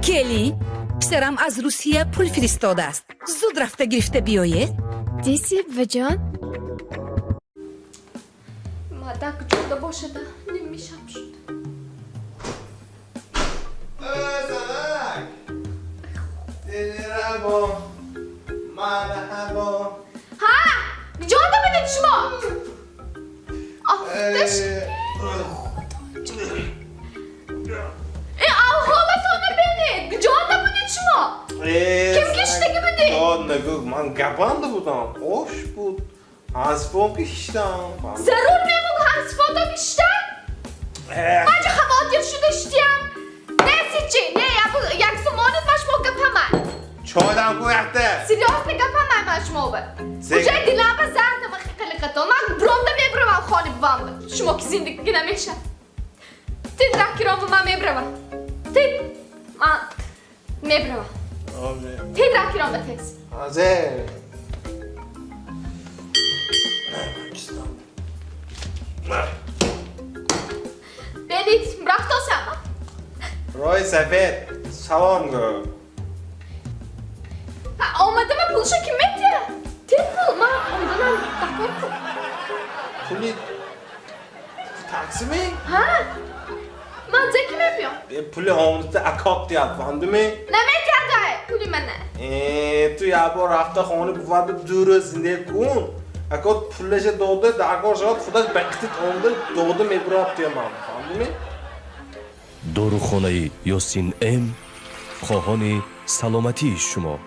کلی پسرم از روسیه پول فرستاده است. زود رفته گرفته بیایید. دیسی و جان مادر کجا باشه ده نمیشم شد. سلام مرحبا مرحبا ها جان بدید شما آفتش ای حالتانه بینید جان بدید شما kim kişteki بدید نگو من گبنده بودم خوش بود حسبا کشتم ضرور میمون حسفادا کشتن من چه خواهد شده اشتیم نسی چی نه یک زمانت باش موقع پمن چادم گویخته سیریاس نگاه پمن باش موقع کجای دیلم با زرد من خیلی قطعه من برامده میبرم خانه بوام شما که زندگی نمیشه تید رکیرام من میبرم تید من میبرم تید رکیرام به تیز حاضر بدید رفت آسم رای سفید سلام گو آمده من پولشو کی میده تید پول من آمده من دکار پول پولی تقسیمی؟ ها من زکی میپیم پولی آمده اکاپ دیاد فاندومی؟ نمیکرده پولی منه تو یه بار رفته خانه بفرد دور زنده کن اکاد پولش داده درکار شد خودش بقیتت آمده داده میبرد توی من فاندومی؟ داروخانه یاسین ام خواهان سلامتی شما